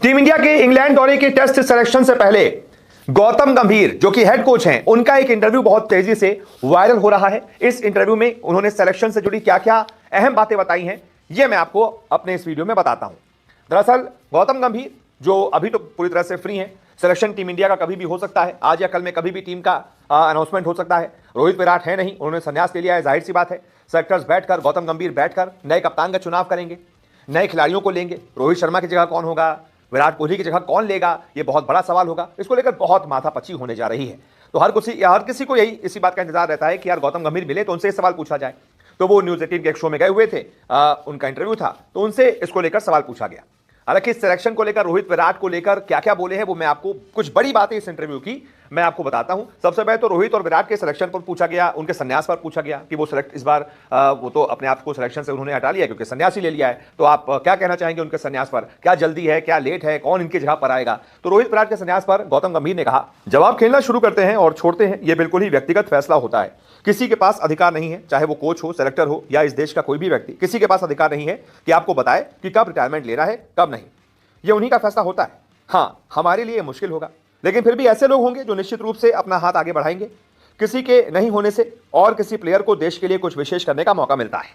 Team India के England दौरे के टेस्ट सिलेक्शन से पहले गौतम गंभीर जो कि हेड कोच हैं, उनका एक इंटरव्यू बहुत तेजी से वायरल हो रहा है। इस इंटरव्यू में उन्होंने सिलेक्शन से जुड़ी क्या क्या अहम बातें बताई हैं, यह मैं आपको अपने इस वीडियो में बताता हूं। दरअसल गौतम गंभीर जो अभी तो पूरी तरह से फ्री हैं, सिलेक्शन टीम इंडिया का कभी भी हो सकता है, आज या कल में कभी भी टीम का अनाउंसमेंट हो सकता है। रोहित विराट है नहीं, उन्होंने संन्यास ले लिया है, जाहिर सी बात है। सेलेक्टर्स बैठकर, गौतम गंभीर बैठकर नए कप्तान का चुनाव करेंगे, नए खिलाड़ियों को लेंगे। रोहित शर्मा की जगह कौन होगा, विराट कोहली की जगह कौन लेगा, यह बहुत बड़ा सवाल होगा। इसको लेकर बहुत माथापच्ची होने जा रही है। तो हर किसी को यही इसी बात का इंतजार रहता है कि यार गौतम गंभीर मिले तो उनसे सवाल पूछा जाए। तो वो न्यूज़ 18 के एक शो में गए हुए थे, उनका इंटरव्यू था, तो उनसे इसको लेकर सवाल पूछा गया। हालांकि सिलेक्शन को लेकर, रोहित विराट को लेकर क्या क्या बोले हैं वो मैं आपको, कुछ बड़ी बातें इस इंटरव्यू की मैं आपको बताता हूं। सबसे पहले तो रोहित और विराट के सिलेक्शन पर पूछा गया, उनके संन्यास पर पूछा गया कि वो सिलेक्ट इस बार वो तो अपने आप को सिलेक्शन से उन्होंने हटा लिया क्योंकि संन्यास ही ले लिया है। तो आप क्या कहना चाहेंगे उनके संन्यास पर? क्या जल्दी है, क्या लेट है, कौन इनकी जगह पर आएगा? तो रोहित विराट के संन्यास पर गौतम गंभीर ने कहा, जब आप खेलना शुरू करते हैं और छोड़ते हैं, यह बिल्कुल ही व्यक्तिगत फैसला होता है। किसी के पास अधिकार नहीं है, चाहे वो कोच हो, सेलेक्टर हो या इस देश का कोई भी व्यक्ति, किसी के पास अधिकार नहीं है कि आपको बताए कि कब रिटायरमेंट लेना है, कब नहीं। ये उन्हीं का फैसला होता है। हाँ, हमारे लिए मुश्किल होगा, लेकिन फिर भी ऐसे लोग होंगे जो निश्चित रूप से अपना हाथ आगे बढ़ाएंगे। किसी के नहीं होने से और किसी प्लेयर को देश के लिए कुछ विशेष करने का मौका मिलता है।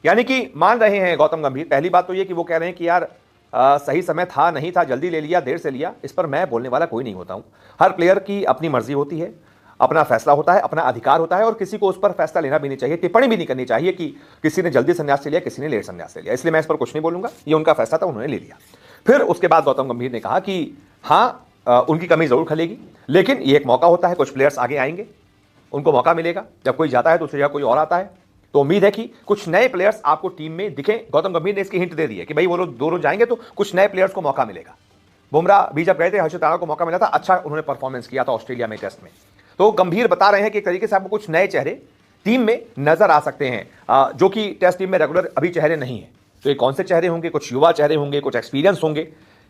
यानी कि मान रहे हैं गौतम गंभीर, पहली बात तो ये कि वो कह रहे हैं कि यार सही समय था, नहीं था, जल्दी ले लिया, देर से लिया, इस पर मैं बोलने वाला कोई नहीं होता हूं। हर प्लेयर की अपनी मर्जी होती है, अपना फैसला होता है, अपना अधिकार होता है, और किसी को उस पर फैसला लेना भी नहीं चाहिए, टिप्पणी भी नहीं करनी चाहिए कि किसी ने जल्दी संन्यास ले लिया, किसी ने लेट संन्यास ले लिया। इसलिए मैं इस पर कुछ नहीं बोलूंगा, ये उनका फैसला था, उन्होंने ले लिया। फिर उसके बाद गौतम गंभीर ने कहा कि हाँ, उनकी कमी जरूर खलेगी, लेकिन ये एक मौका होता है, कुछ प्लेयर्स आगे आएंगे, उनको मौका मिलेगा। जब कोई जाता है तो उसकी जगह कोई और आता है, तो उम्मीद है कि कुछ नए प्लेयर्स आपको टीम में दिखें। गौतम गंभीर ने इसकी हिंट दे दी है कि भाई वो लोग दोनों जाएंगे तो कुछ नए प्लेयर्स को मौका मिलेगा। बुमराह भी जब गए थे, हर्षित राणा को मौका मिला था, अच्छा उन्होंने परफॉर्मेंस किया था ऑस्ट्रेलिया में टेस्ट में। तो गंभीर बता रहे हैं कि एक तरीके से आपको कुछ नए चेहरे टीम में नजर आ सकते हैं, जो कि टेस्ट टीम में रेगुलर अभी चेहरे नहीं है। तो ये कौन से चेहरे होंगे? कुछ युवा चेहरे होंगे, कुछ एक्सपीरियंस होंगे।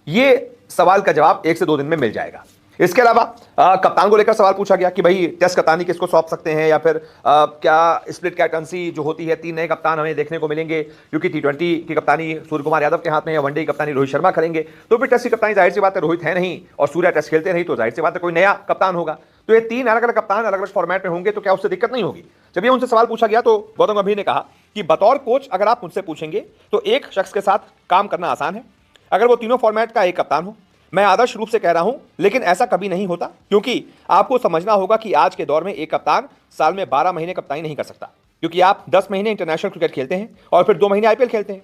ये सवाल का जवाब 1 से 2 दिन में मिल जाएगा। इसके अलावा कप्तान को लेकर सवाल पूछा गया कि भाई टेस्ट कप्तानी किसको सौंप सकते हैं, या फिर क्या स्प्लिट कैप्टनसी जो होती है, 3 नए कप्तान हमें देखने को मिलेंगे, क्योंकि T20 की कप्तानी सूर्य कुमार यादव के हाथ में है, वनडे की कप्तानी रोहित शर्मा करेंगे। तो फिर टेस्ट की कप्तानी जाहिर सी बात है, रोहित है नहीं और सूर्य टेस्ट खेलते नहीं, तो जाहिर सी बात है कोई नया कप्तान होगा। तो ये 3 अलग अलग कप्तान अलग अलग फॉर्मेट में होंगे, तो क्या उससे दिक्कत नहीं होगी? जब ये उनसे सवाल पूछा गया तो गौतम गंभीर ने कहा कि बतौर कोच अगर आप मुझसे पूछेंगे तो एक शख्स के साथ काम करना आसान है, अगर वो तीनों फॉर्मेट का एक कप्तान हो। मैं आदर्श रूप से कह रहा हूं, लेकिन ऐसा कभी नहीं होता, क्योंकि आपको समझना होगा कि आज के दौर में एक कप्तान साल में 12 महीने कप्तानी नहीं कर सकता, क्योंकि आप 10 महीने इंटरनेशनल क्रिकेट खेलते हैं और फिर 2 महीने IPL खेलते हैं।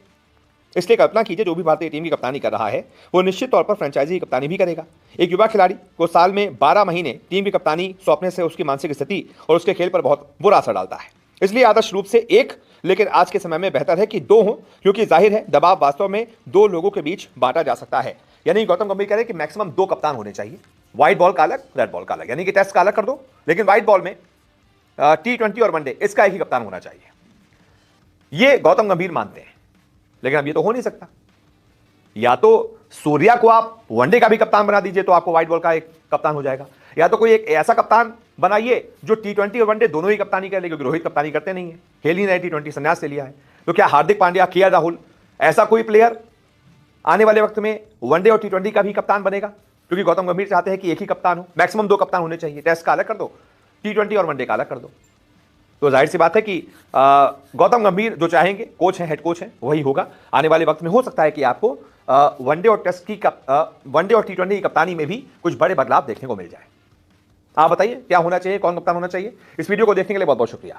इसलिए कल्पना कीजिए, जो भी भारतीय टीम की कप्तानी कर रहा है वो निश्चित तौर पर फ्रेंचाइजी की कप्तानी भी करेगा। एक युवा खिलाड़ी को साल में 12 महीने टीम की कप्तानी सौंपने से उसकी मानसिक स्थिति और उसके खेल पर बहुत बुरा असर डालता है। इसलिए आदर्श रूप से एक, लेकिन आज के समय में बेहतर है कि 2 हो, क्योंकि जाहिर है दबाव वास्तव में 2 लोगों के बीच बांटा जा सकता है। यानी गौतम गंभीर कह रहे हैं कि मैक्सिमम 2 कप्तान होने चाहिए। व्हाइट बॉल का अलग, रेड बॉल का अलग, यानी कि टेस्ट का अलग कर दो, लेकिन व्हाइट बॉल में T20 और वनडे इसका एक ही कप्तान होना चाहिए। ये गौतम गंभीर मानते हैं, लेकिन अब ये तो हो नहीं सकता। या तो सूर्या को आप वनडे का भी कप्तान बना दीजिए तो आपको व्हाइट बॉल का एक कप्तान हो जाएगा, या तो कोई एक ऐसा कप्तान बनाइए जो T20 और वनडे दोनों ही कप्तानी कर ले, क्योंकि रोहित कप्तानी करते नहीं है, खेल ही नहीं T20, संन्यास ले लिया है। तो क्या हार्दिक पांड्या, KL राहुल, ऐसा कोई प्लेयर आने वाले वक्त में वनडे और T20 का भी कप्तान बनेगा? क्योंकि गौतम गंभीर चाहते हैं कि एक ही कप्तान हो, मैक्सिमम 2 कप्तान होने चाहिए। टेस्ट का अलग कर दो, T20 और वनडे का अलग कर दो। तो जाहिर सी बात है कि गौतम गंभीर जो चाहेंगे, कोच हैं, हेड कोच हैं, वही होगा। आने वाले वक्त में हो सकता है कि आपको वनडे और वनडे और T20 की कप्तानी में भी कुछ बड़े बदलाव देखने को मिल जाए। आप बताइए क्या होना चाहिए, कौन कप्तान होना चाहिए? इस वीडियो को देखने के लिए बहुत बहुत शुक्रिया।